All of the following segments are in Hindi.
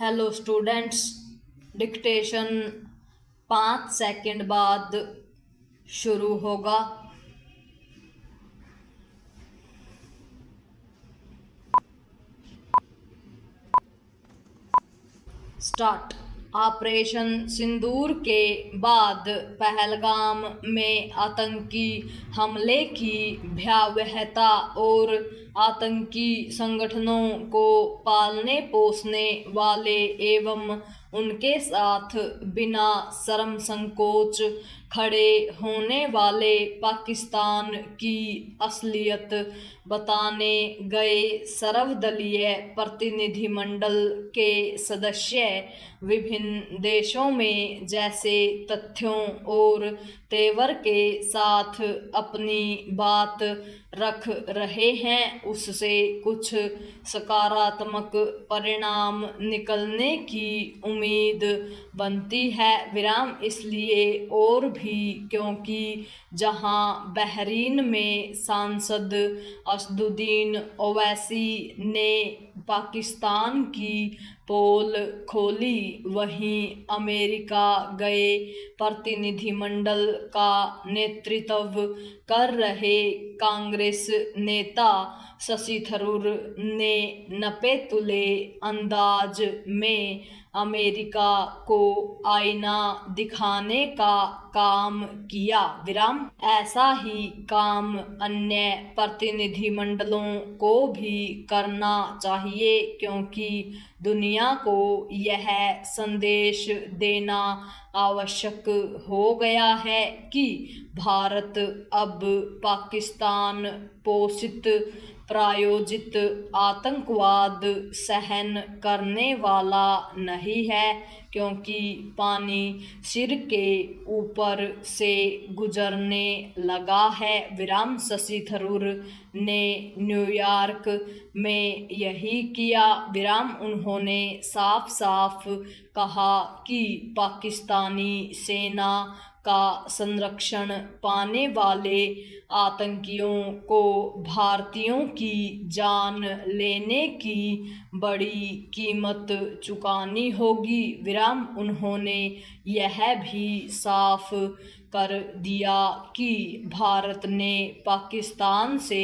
हेलो स्टूडेंट्स, डिक्टेशन 5 सेकंड बाद शुरू होगा। स्टार्ट। ऑपरेशन सिंदूर के बाद पहलगाम में आतंकी हमले की भयावहता और आतंकी संगठनों को पालने पोसने वाले एवं उनके साथ बिना शर्म संकोच खड़े होने वाले पाकिस्तान की असलियत बताने गए सर्वदलीय प्रतिनिधिमंडल के सदस्य विभिन्न देशों में जैसे तथ्यों और तेवर के साथ अपनी बात रख रहे हैं, उससे कुछ सकारात्मक परिणाम निकलने की उम्मीद बनती है। विराम इसलिए और भी क्योंकि जहां बहरीन में सांसद असदुद्दीन ओवैसी ने पाकिस्तान की पोल खोली, वहीं अमेरिका गए प्रतिनिधिमंडल का नेतृत्व कर रहे कांग्रेस नेता शशि थरूर ने नपे तुले अंदाज में अमेरिका को आईना दिखाने का काम किया। विराम ऐसा ही काम अन्य प्रतिनिधिमंडलों को भी करना चाहिए, क्योंकि दुनिया को यह संदेश देना आवश्यक हो गया है कि भारत अब पाकिस्तान पोषित प्रायोजित आतंकवाद सहन करने वाला नहीं है, क्योंकि पानी सिर के ऊपर से गुजरने लगा है। विराम शशि थरूर ने न्यूयॉर्क में यही किया। विराम उन्होंने साफ साफ कहा कि पाकिस्तानी सेना का संरक्षण पाने वाले आतंकियों को भारतीयों की जान लेने की बड़ी कीमत चुकानी होगी। विराम उन्होंने यह भी साफ कर दिया कि भारत ने पाकिस्तान से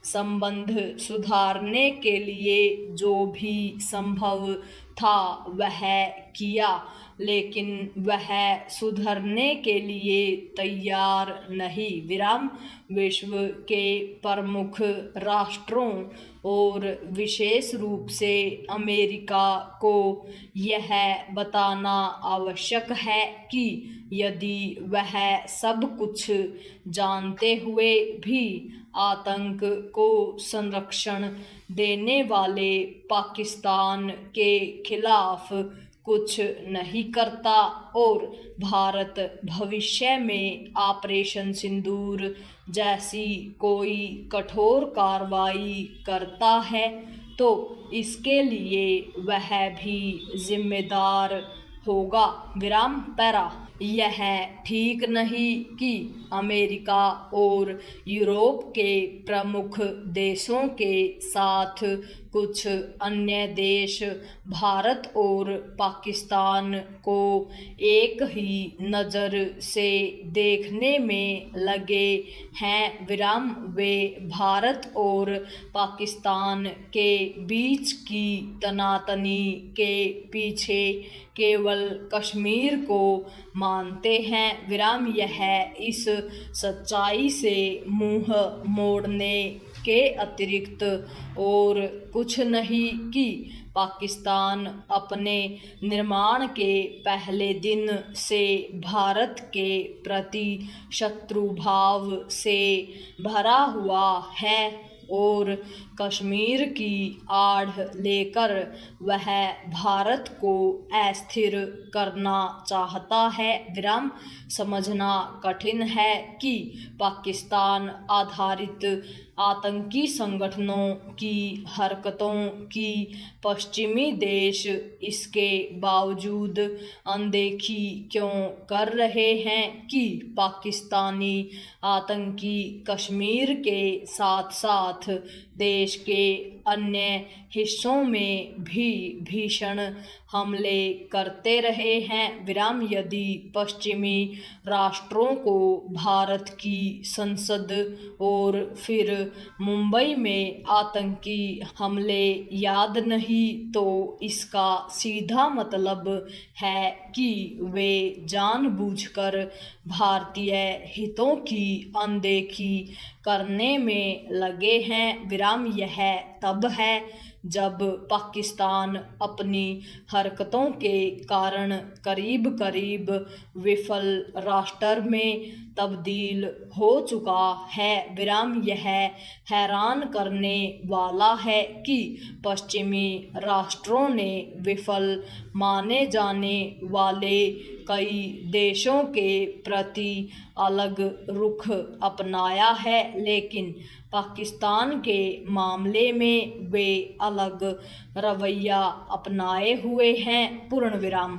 संबंध सुधारने के लिए जो भी संभव था वह किया, लेकिन वह सुधरने के लिए तैयार नहीं। विराम विश्व के प्रमुख राष्ट्रों और विशेष रूप से अमेरिका को यह बताना आवश्यक है कि यदि वह सब कुछ जानते हुए भी आतंक को संरक्षण देने वाले पाकिस्तान के खिलाफ कुछ नहीं करता और भारत भविष्य में ऑपरेशन सिंदूर जैसी कोई कठोर कार्रवाई करता है, तो इसके लिए वह भी जिम्मेदार होगा। विराम पैरा। यह ठीक नहीं कि अमेरिका और यूरोप के प्रमुख देशों के साथ कुछ अन्य देश भारत और पाकिस्तान को एक ही नज़र से देखने में लगे हैं। विराम वे भारत और पाकिस्तान के बीच की तनातनी के पीछे केवल कश्मीर को मानते हैं। विराम यह इस सच्चाई से मुंह मोड़ने के अतिरिक्त और कुछ नहीं कि पाकिस्तान अपने निर्माण के पहले दिन से भारत के प्रति शत्रुभाव से भरा हुआ है और कश्मीर की आड़ लेकर वह भारत को अस्थिर करना चाहता है। विराम समझना कठिन है कि पाकिस्तान आधारित आतंकी संगठनों की हरकतों की पश्चिमी देश इसके बावजूद अनदेखी क्यों कर रहे हैं कि पाकिस्तानी आतंकी कश्मीर के साथ साथ देश के अन्य हिस्सों में भी भीषण हमले करते रहे हैं। विराम यदि पश्चिमी राष्ट्रों को भारत की संसद और फिर मुंबई में आतंकी हमले याद नहीं, तो इसका सीधा मतलब है कि वे जानबूझकर भारतीय हितों की अनदेखी करने में लगे हैं। विराम यह तब है जब पाकिस्तान अपनी हरकतों के कारण करीब करीब विफल राष्ट्र में तब्दील हो चुका है। विराम यह हैरान करने वाला है कि पश्चिमी राष्ट्रों ने विफल माने जाने वाले कई देशों के प्रति अलग रुख अपनाया है, लेकिन पाकिस्तान के मामले में वे अलग रवैया अपनाए हुए हैं। पूर्ण विराम।